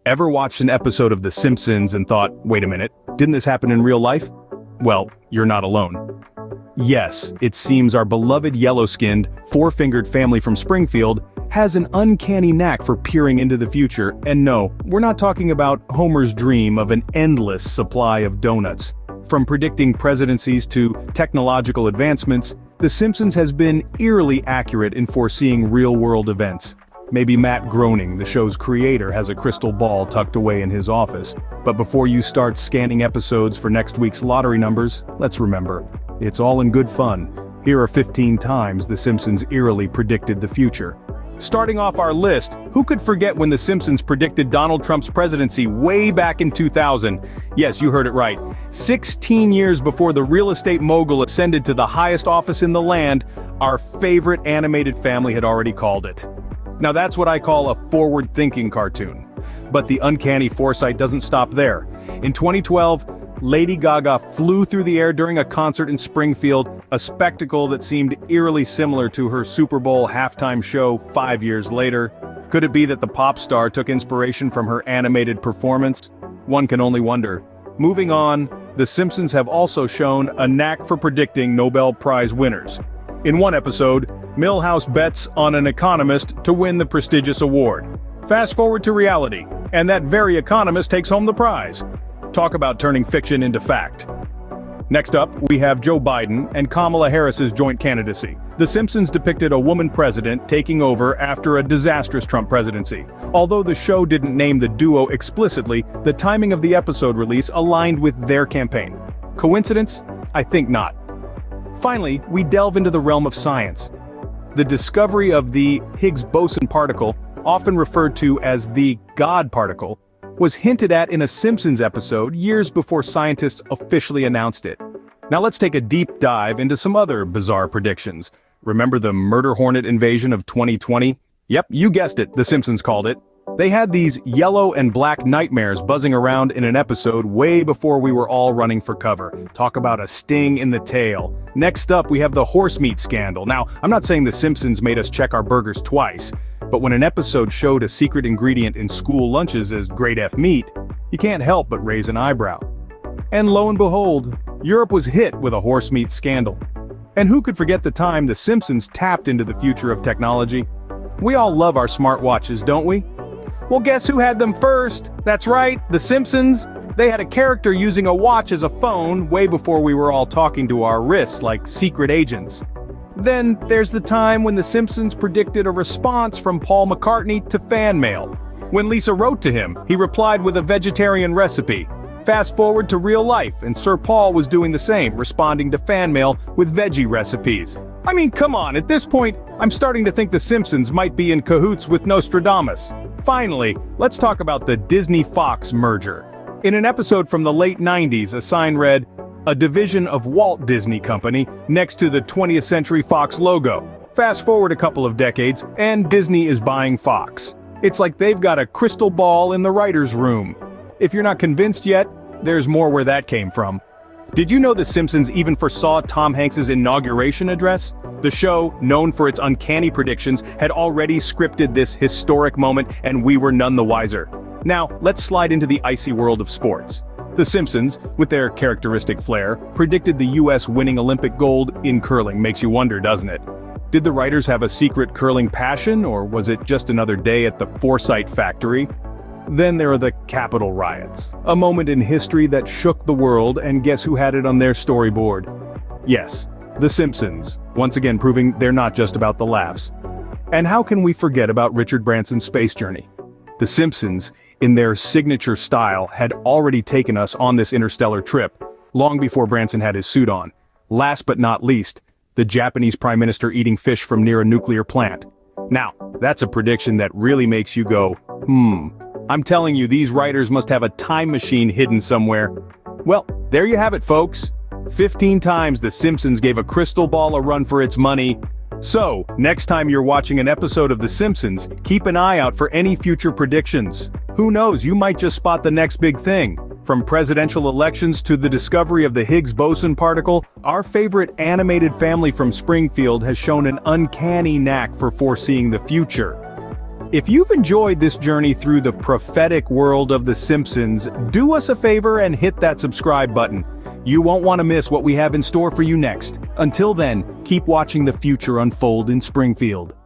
Ever watched an episode of The Simpsons and thought, wait a minute, didn't this happen in real life? Well, you're not alone. Yes, it seems our beloved yellow-skinned, four-fingered family from Springfield has an uncanny knack for peering into the future, and no, we're not talking about Homer's dream of an endless supply of donuts. From predicting presidencies to technological advancements, The Simpsons has been eerily accurate in foreseeing real-world events. Maybe Matt Groening, the show's creator, has a crystal ball tucked away in his office. But before you start scanning episodes for next week's lottery numbers, let's remember, it's all in good fun. Here are 15 times The Simpsons eerily predicted the future. Starting off our list, who could forget when The Simpsons predicted Donald Trump's presidency way back in 2000? Yes, you heard it right. 16 years before the real estate mogul ascended to the highest office in the land, our favorite animated family had already called it. Now that's what I call a forward-thinking cartoon. But the uncanny foresight doesn't stop there. In 2012, Lady Gaga flew through the air during a concert in Springfield, a spectacle that seemed eerily similar to her Super Bowl halftime show 5 years later. Could it be that the pop star took inspiration from her animated performance? One can only wonder. Moving on, The Simpsons have also shown a knack for predicting Nobel Prize winners. In one episode, Milhouse bets on an economist to win the prestigious award. Fast forward to reality, and that very economist takes home the prize. Talk about turning fiction into fact. Next up, we have Joe Biden and Kamala Harris's joint candidacy. The Simpsons depicted a woman president taking over after a disastrous Trump presidency. Although the show didn't name the duo explicitly, the timing of the episode release aligned with their campaign. Coincidence? I think not. Finally, we delve into the realm of science. The discovery of the Higgs boson particle, often referred to as the God particle, was hinted at in a Simpsons episode years before scientists officially announced it. Now let's take a deep dive into some other bizarre predictions. Remember the murder hornet invasion of 2020? Yep, you guessed it, The Simpsons called it. They had these yellow and black nightmares buzzing around in an episode way before we were all running for cover. Talk about a sting in the tail. Next up, we have the horse meat scandal. Now, I'm not saying The Simpsons made us check our burgers twice, but when an episode showed a secret ingredient in school lunches as grade F meat, you can't help but raise an eyebrow. And lo and behold, Europe was hit with a horse meat scandal. And who could forget the time The Simpsons tapped into the future of technology? We all love our smartwatches, don't we? Well, guess who had them first? That's right, The Simpsons. They had a character using a watch as a phone way before we were all talking to our wrists like secret agents. Then there's the time when The Simpsons predicted a response from Paul McCartney to fan mail. When Lisa wrote to him, he replied with a vegetarian recipe. Fast forward to real life, and Sir Paul was doing the same, responding to fan mail with veggie recipes. I mean, come on, at this point, I'm starting to think The Simpsons might be in cahoots with Nostradamus. Finally, let's talk about the Disney-Fox merger. In an episode from the late 90s, a sign read, "A division of Walt Disney Company," next to the 20th Century Fox logo. Fast forward a couple of decades, and Disney is buying Fox. It's like they've got a crystal ball in the writer's room. If you're not convinced yet, there's more where that came from. Did you know The Simpsons even foresaw Tom Hanks's inauguration address? The show, known for its uncanny predictions, had already scripted this historic moment, and we were none the wiser. Now, let's slide into the icy world of sports. The Simpsons, with their characteristic flair, predicted the US winning Olympic gold in curling. Makes you wonder, doesn't it? Did the writers have a secret curling passion, or was it just another day at the Foresight factory? Then there are the Capitol riots, a moment in history that shook the world, and guess who had it on their storyboard? Yes, The Simpsons, once again proving they're not just about the laughs. And how can we forget about Richard Branson's space journey? The Simpsons, in their signature style, had already taken us on this interstellar trip, long before Branson had his suit on. Last but not least, the Japanese Prime Minister eating fish from near a nuclear plant. Now, that's a prediction that really makes you go, I'm telling you, these writers must have a time machine hidden somewhere. Well, there you have it, folks. 15 times The Simpsons gave a crystal ball a run for its money. So, next time you're watching an episode of The Simpsons, keep an eye out for any future predictions. Who knows, you might just spot the next big thing. From presidential elections to the discovery of the Higgs boson particle, our favorite animated family from Springfield has shown an uncanny knack for foreseeing the future. If you've enjoyed this journey through the prophetic world of The Simpsons, do us a favor and hit that subscribe button. You won't want to miss what we have in store for you next. Until then, keep watching the future unfold in Springfield.